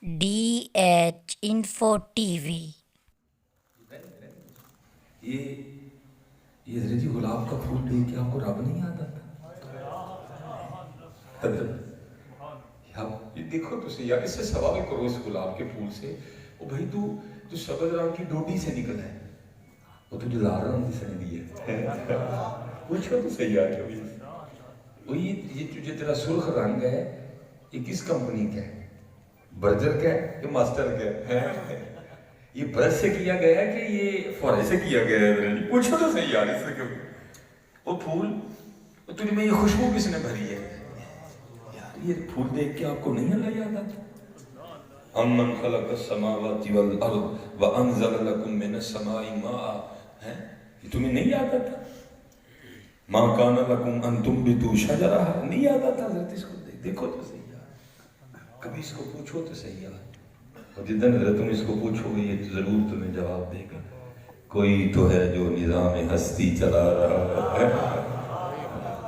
DH Info TV. یہ حضرت جی گلاب کا پھول دیکھ کے آپ کو رب نہیں یاد آتا؟ یہ دیکھو تو صحیح یار، اس سے سوال کرو اس گلاب کے پھول سے، او بھائی تو سبز رنگ کی ڈوڈی سے نکلا ہے، وہ تجھے لال رنگ کی سن دی ہے، پوچھو تو صحیح یار کبھی وہ یہ تجھے تیرا سرخ رنگ ہے، یہ کس کمپنی کا ہے؟ برجر کا ہے کہ ماسٹر کا ہے؟ یہ برش سے کیا گیا ہے کہ یہ فورے سے کیا گیا ہے؟ پوچھو تو صحیح یار اس سے کبھی وہ پھول تجھے میں یہ خوشبو کس نے بھری ہے یار؟ یہ پھول دیکھ کے آپ کو نہیں اللہ یاد آتا؟ امن خلق السماوات والارض وانزل لکم من السماء ماء، ہے یہ تمہیں نہیں یاد آتا؟ ما کان لکم ان تنبتوا شجرها، نہیں یاد آتا حضرت؟ اس کو دیکھو تو صحیح یار، کبھی اس کو پوچھو تو صحیح یار، اور جدن حضرت تم اس کو پوچھو گے یہ ضرور تمہیں جواب دے گا، کوئی تو ہے جو نظام ہستی چلا رہا ہے۔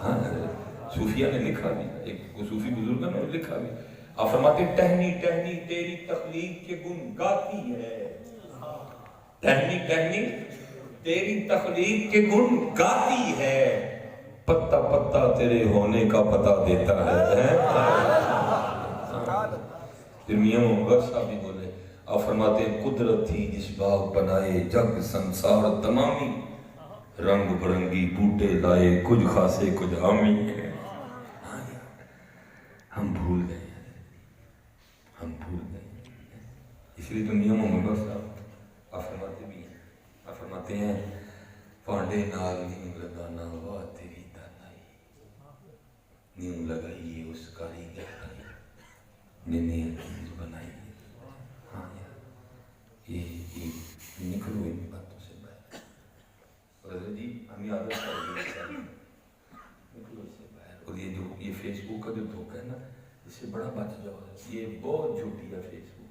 ہاں صوفیہ نے لکھا بھی، ایک صوفی بزرگ نے لکھا بھی، آپ فرماتے ٹہنی ٹہنی تیری تخلیق کے گن گاتی ہے، ٹہنی ٹہنی تیری تخلیق کے گن گاتی ہے، پتا پتا تیرے ہونے کا پتہ دیتا ہے۔ پھر میاں محمد صاحب بھی بولے، آپ فرماتے ہیں قدرت تھی جس باغ بنائے جگ سنسار تمامی، رنگ برنگی بوٹے لائے کچھ خاصے کچھ عامی۔ ہم بھول گئے، ہم بھول گئے، اس لیے تو میاں محمد صاحب آپ فرماتے بھی ہیں، آپ فرماتے ہیں پانڈے نال نیم لگانا واہ تیری دانائی، نیم لگائیے اس کاری گہرائی نے نیز بنائی۔ ہاں یار یہ نکلو ان باتوں سے باہر، حضرت جی ہمیں عادت ہے نکلو اس سے باہر، اور یہ جو یہ فیس بک کا جو دھوکہ ہے نا، اس سے بڑا بچ جاؤ، یہ بہت جھوٹی ہے فیس بک۔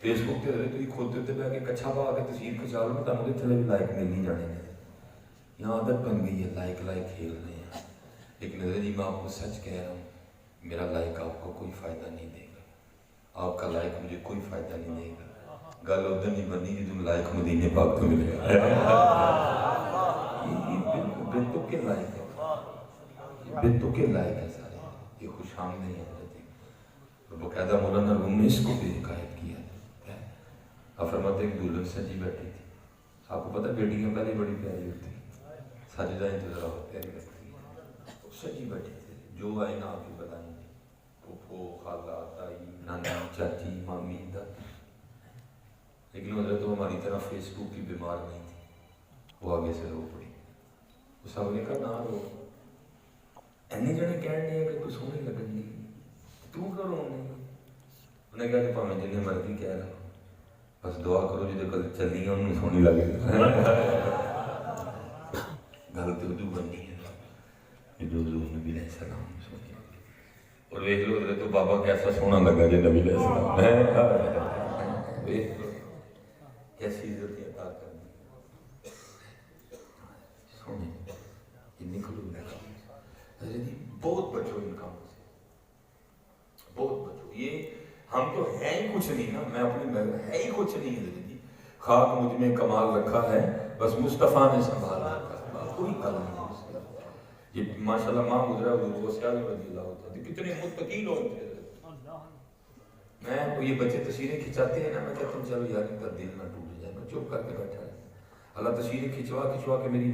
فیس بک تے حضرت جی کھولتے ہوتے بہ کے کچھا پا کے تصویر کھچا لو تو مجھے تھلے بھی لائک مل نہیں جانے میں، یہاں عادت بن گئی ہے لائک کھیل رہے ہیں، لیکن حضرت جی میں آپ کو سچ کہہ رہا ہوں، میرا لائک آپ کو کوئی فائدہ نہیں دے گا، آپ کا لائک مجھے کوئی فائدہ نہیں دے گا، گل ادھر نہیں بنی جی تم لائک مدینے پاک تو ملے گا، یہ بے تک کے لائک ہے، یہ بے تک کے لائک ہے سارے، یہ خوش آمدید ہے حضرت جی، باقاعدہ مولانا روم نے اس کو بھی حکایت کیا ہے، آپ فرماتے ہیں کہ دلہن سجی بیٹھی تھی، آپ کو پتہ بیٹیاں پہلے بڑی پیاری ہوتی ہیں، سجدہ تو ذرا پیاری لگتی ہے، سجی بیٹھی تھی، جو آئے نا آپ کی پتہ نہیں، پھوپھو خالہ تائی نانی چاچی مامی دادی، لیکن حضرت تو ہماری طرح فیس بک کی بیمار نہیں تھی، وہ آگے سے رو پڑی، اس صاحب نے کہا نہ رو، اینے جنے کہنے ہیں کہ تو سونے لگن دی، تو کیوں رونے؟ انہوں نے کہا کہ پاویں جنہیں مرضی کہہ رہا ہوں، بس دعا کرو جدے کل چلی ہیں انہوں سونی لگے گل تو اردو بننی ہے جو حضور نبی علیہ السلام سونی لگے، اور ویکھ لو حضرت تو بابا کیسا سونا لگا جو نبی علیہ السلام ہے، کیسی عزت عطا کرنی سونے یہ نکلو حضرت جی بہت بچو ان کاموں سے، بہت بچو، یہ ہم تو ہے ہی کچھ نہیں نا، میں اپنی محنت ہے ہی کچھ نہیں حضرت جی، خاک مجھ میں کمال رکھا ہے بس مصطفیٰ نے سنبھال رکھا ہے، کوئی کل نہیں اس کا، یہ ماشاءاللہ ماں گزرا حضور کو سیال رضی اللہ عنہ کتنے متقی لوگ تھے، میں یہ بچے تصویریں کھنچاتے ہیں نا، میں کہتا ہوں چلو یار ان کا دل نہ ٹوٹ جائے، میں چپ کر کے بیٹھا ہے، اللہ تصویریں کھنچوا کے میری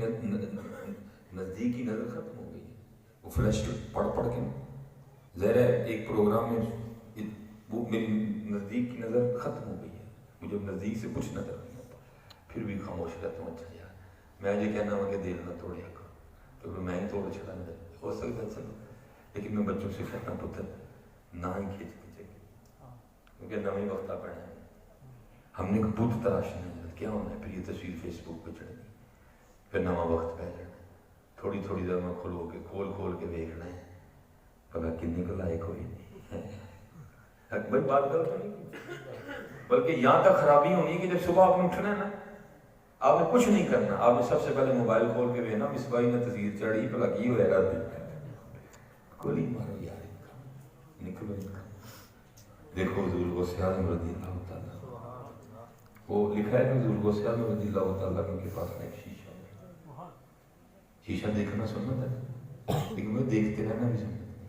نزدیک کی نظر ختم ہو گئی ہے، وہ فلیش پڑھ کے ظاہر ہے ایک پروگرام میں وہ میری نزدیک کی نظر ختم ہو گئی ہے، مجھے نزدیک سے کچھ نظر نہیں آتا، پھر بھی خاموش رہتا ہوں، اچھا یار میں یہ کہنا ہوں کہ دل نہ توڑے گا، کیونکہ میں ہی توڑ چھڑا نظر ہو سکتا ہے چلو، لیکن میں بچوں سے کہنا پتر نہ ہی کھینچ کے کیونکہ نویں وقت آ پڑھنا ہے، ہم نے بت تراشنا ہے، کیا ہونا ہے، پھر یہ تصویر فیس بک پہ چڑھنی، پھر نواں وقت پہ جانا، تھوڑی دیر میں کھول کے دیکھنا ہے، پتا کتنی کو لائق ہوئی بھائی بات غلط تو نہیں، بلکہ یہاں تک خرابی ہونی کہ جب صبح آپ نے اٹھنا ہے نا، آپ نے کچھ نہیں کرنا، آپ نے سب سے پہلے موبائل کھول کے دینا مصباحی نے تصویر چڑھی پلا کی ہو رہا گولی مارو یار، نکلو دیکھو حضور حضور غوث اعظم رضی اللہ تعالیٰ، وہ لکھا ہے کہ حضور غوث اعظم رضی اللہ تعالیٰ کے پاس میں ایک شیشہ، شیشہ دیکھنا سنت ہے، لیکن میں دیکھتے رہنا بھی سنت ہے۔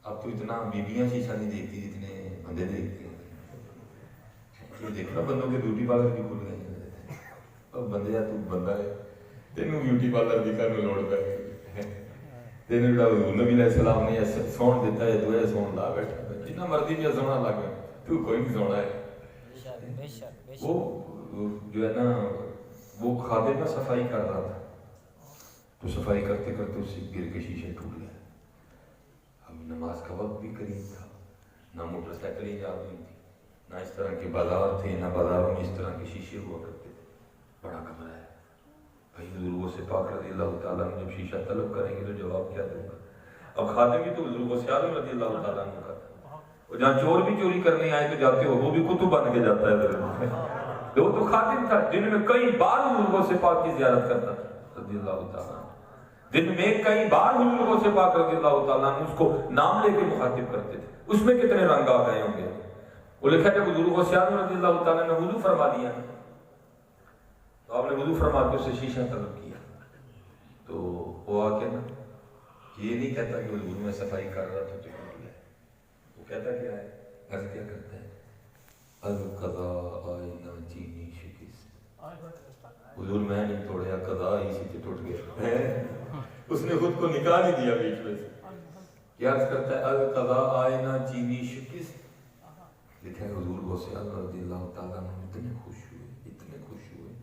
اب تو اتنا بیویاں شیشہ نہیں دیکھتی جتنے بندے دیکھتے ہیں۔ یہ دیکھنا بندوں کے بیوٹی پارلر بھی کھل گئے، اور بندے یا تو بندہ ہے تینوں بیوٹی پارلر بھی کرنے لوڑ پہ تینوں جڑا حضور نبی علیہ السلام نے سون دیتا ہے تو ہے سون لا بیٹھا جتنا مرضی بھی سونا لگا تو کوئی نہیں سونا ہے۔ وہ جو ہے نا وہ خادم نا صفائی کر رہا تھا، تو صفائی کرتے کرتے اس سے گر کے شیشے ٹوٹ گیا۔ اب نماز کا وقت بھی قریب تھا، نہ موٹر سائیکلیں جا رہی تھی، نہ اس طرح کے بازار تھے، نہ بازاروں میں اس طرح کے شیشے ہوا کرتے تھے۔ بڑا کمرہ ہے بھائی، حضور غوث پاک رضی اللہ تعالیٰ نے جب شیشہ طلب کریں گے تو جواب کیا دوں گا؟ اب خادم بھی تو حضور غوث اعظم رضی اللہ تعالیٰ عنہ کا تھا، اور جہاں چور بھی چوری کرنے آئے تو جاتے ہو وہ بھی کتب بن کے جاتا ہے، وہ تو خادم تھا جن میں کئی بار حضور غوث پاک کی زیارت کرتا تھا رضی اللہ تعالیٰ عنہ، دن میں کئی بار حضور غوث پاک رضی اللہ تعالیٰ عنہ اس کو نام لے کے مخاطب کرتے تھے۔ اس میں کتنے رنگ آ گئے ہوں گے۔ وہ لکھا کہ حضور غوث اعظم رضی اللہ تعالیٰ نے وضو فرما دیا، تو آپ نے وضو فرما کے اسے شیشہ طلب کیا، تو وہ آ کے نا یہ نہیں کہتا کہ حضور میں صفائی کر رہا تھا تو ٹوٹ گیا، وہ کہتا کیا ہے، عرض کیا کرتا ہے، القضاء آئینہ چینی شکست، حضور میں نہیں توڑیا، قضاء اسی سے ٹوٹ گیا۔ اس نے خود کو نکال ہی دیا بیچ میں سے۔ کیا عرض کرتا ہے، القضاء آئینہ چینی شکست۔ لکھا ہے حضور غوث اعظم رضی اللہ تعالیٰ عنہ اتنے خوش ہوئے، اتنے خوش ہوئے،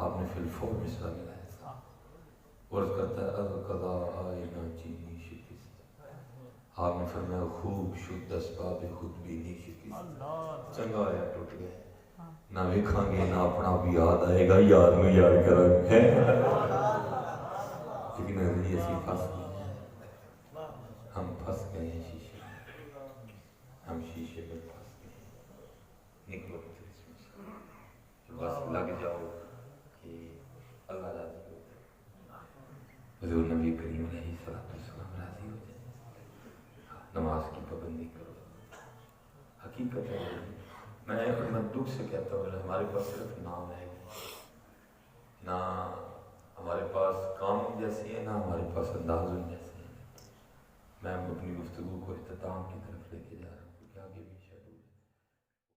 آپ نے فی الفور مصرع ملایا تھا، اور اس کرتا ہے القضاء آئینہ چینی شکست، آپ نے فرمایا خوب شد اسباب خود بینی شکست، چنگا آیا ٹوٹ گئے، نہ ویکھاں گے نہ اپنا بھی یاد آئے گا، یاد میں یاد کریں گے، لیکن ابھی اسی پھنس گئے ہیں، ہم پھنس گئے ہیں شیشے میں، ہم شیشے میں پھنس گئے ہیں، نکلو اس میں سے، بس لگ جاؤ کہ اللہ راضی ہو جائے، حضور نبی کریم علیہ السلام راضی ہو جائے، نماز کی پابندی کرو۔ حقیقت ہے میں دکھ سے کہتا ہوں ہمارے پاس صرف نام ہے، نہ ہمارے پاس کام جیسی ہے، نہ ہمارے پاس انداز جیسے ہے۔ میں اپنی گفتگو کو اختتام کی طرف لے کے جا رہا ہوں، کیا آگے بھی